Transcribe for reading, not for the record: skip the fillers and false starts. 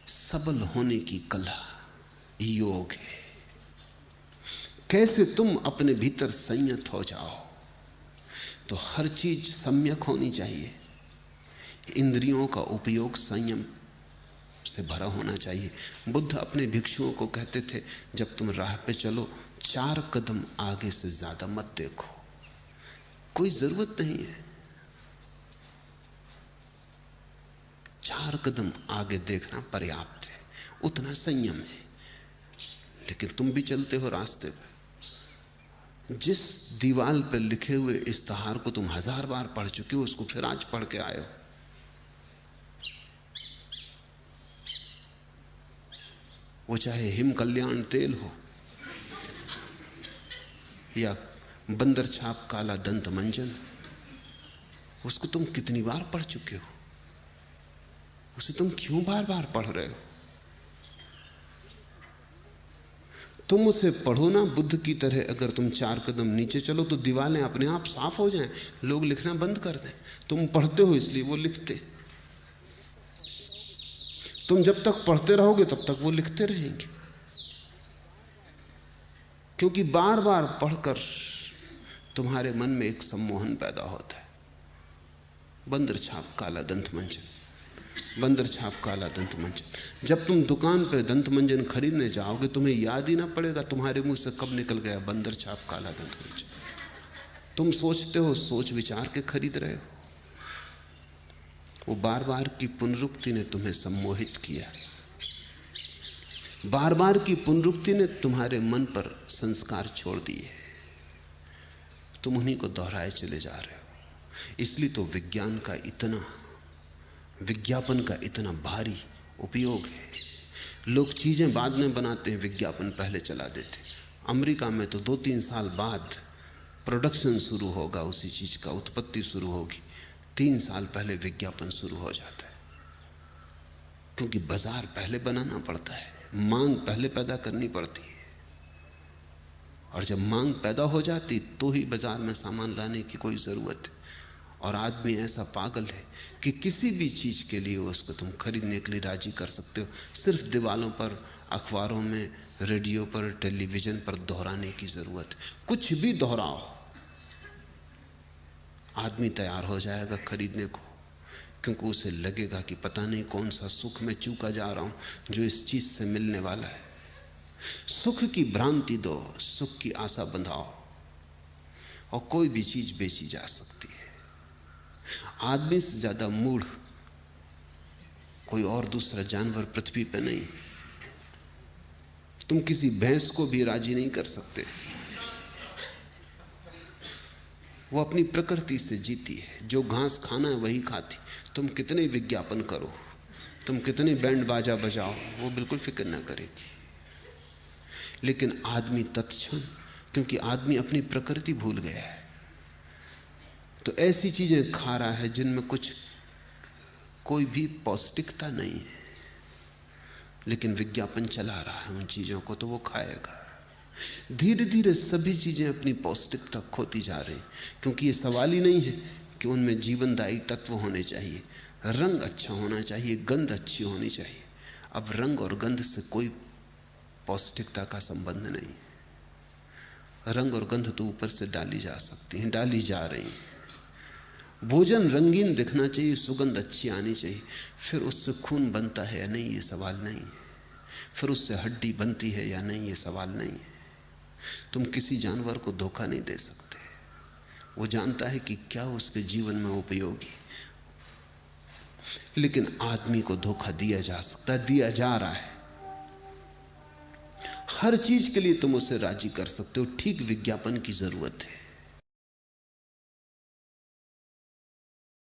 सबल होने की कला, योग है। कैसे तुम अपने भीतर संयत हो जाओ। तो हर चीज सम्यक होनी चाहिए। इंद्रियों का उपयोग संयम से भरा होना चाहिए। बुद्ध अपने भिक्षुओं को कहते थे, जब तुम राह पे चलो 4 कदम आगे से ज्यादा मत देखो। कोई जरूरत नहीं है, 4 कदम आगे देखना पर्याप्त है, उतना संयम है। लेकिन तुम भी चलते हो रास्ते पे, जिस दीवार पर लिखे हुए इस्तेहार को तुम 1000 बार पढ़ चुके हो, उसको फिर आज पढ़ के आए हो। वो चाहे हिम कल्याण तेल हो या बंदर छाप काला दंत मंजन, उसको तुम कितनी बार पढ़ चुके हो, उसे तुम क्यों बार बार पढ़ रहे हो? तुम उसे पढ़ो ना बुद्ध की तरह। अगर तुम 4 कदम नीचे चलो तो दीवारें अपने आप साफ हो जाएं, लोग लिखना बंद कर दें। तुम पढ़ते हो इसलिए वो लिखते। तुम जब तक पढ़ते रहोगे तब तक वो लिखते रहेंगे, क्योंकि बार बार पढ़कर तुम्हारे मन में एक सम्मोहन पैदा होता है। बंदर छाप काला दंत मंजन, बंदर छाप काला दंत मंजन। जब तुम दुकान पे दंत मंजन खरीदने जाओगे, तुम्हें याद ही ना पड़ेगा तुम्हारे मुंह से कब निकल गया बंदर छाप काला दंत मंजन। तुम सोचते हो, सोच विचार के खरीद रहे हो। वो बार बार की पुनरुक्ति ने तुम्हें सम्मोहित किया। बार बार की पुनरुक्ति ने तुम्हारे मन पर संस्कार छोड़ दिए। तुम उन्हीं को दोहराए चले जा रहे हो। इसलिए तो विज्ञान का इतना, विज्ञापन का इतना भारी उपयोग है। लोग चीजें बाद में बनाते हैं, विज्ञापन पहले चला देते। अमेरिका में तो 2-3 साल बाद प्रोडक्शन शुरू होगा, उसी चीज का उत्पत्ति शुरू होगी। 3 साल पहले विज्ञापन शुरू हो जाता है, क्योंकि बाजार पहले बनाना पड़ता है, मांग पहले पैदा करनी पड़ती है। और जब मांग पैदा हो जाती तो ही बाजार में सामान लाने की कोई जरूरत है। और आदमी ऐसा पागल है कि किसी भी चीज के लिए उसको तुम खरीदने के लिए राजी कर सकते हो। सिर्फ दीवारों पर, अखबारों में, रेडियो पर, टेलीविजन पर दोहराने की जरूरत है। कुछ भी दोहराओ, आदमी तैयार हो जाएगा खरीदने को, क्योंकि उसे लगेगा कि पता नहीं कौन सा सुख में चूका जा रहा हूं जो इस चीज से मिलने वाला है। सुख की भ्रांति दो, सुख की आशा बंधाओ, और कोई भी चीज बेची जा सकती है। आदमी से ज्यादा मूढ़ कोई और दूसरा जानवर पृथ्वी पर नहीं। तुम किसी भैंस को भी राजी नहीं कर सकते, वो अपनी प्रकृति से जीती है। जो घास खाना है वही खाती। तुम कितने विज्ञापन करो, तुम कितने बैंड बाजा बजाओ, वो बिल्कुल फिक्र ना करेगी। लेकिन आदमी तत्क्षण, क्योंकि आदमी अपनी प्रकृति भूल गया है, तो ऐसी चीजें खा रहा है जिनमें कोई भी पौष्टिकता नहीं है, लेकिन विज्ञापन चला रहा है उन चीजों को, तो वो खाएगा। धीरे धीरे सभी चीजें अपनी पौष्टिकता खोती जा रही, क्योंकि ये सवाल ही नहीं है कि उनमें जीवनदायी तत्व होने चाहिए, रंग अच्छा होना चाहिए, गंध अच्छी होनी चाहिए। अब रंग और गंध से कोई पौष्टिकता का संबंध नहीं। रंग और गंध तो ऊपर से डाली जा सकती हैं, डाली जा रही हैं। भोजन रंगीन दिखना चाहिए, सुगंध अच्छी आनी चाहिए। फिर उससे खून बनता है या नहीं, ये सवाल नहीं है। फिर उससे हड्डी बनती है या नहीं, ये सवाल नहीं है। तुम किसी जानवर को धोखा नहीं दे सकते, वो जानता है कि क्या उसके जीवन में उपयोगी। लेकिन आदमी को धोखा दिया जा सकता है, दिया जा रहा है। हर चीज के लिए तुम उसे राजी कर सकते हो। ठीक विज्ञापन की जरूरत है।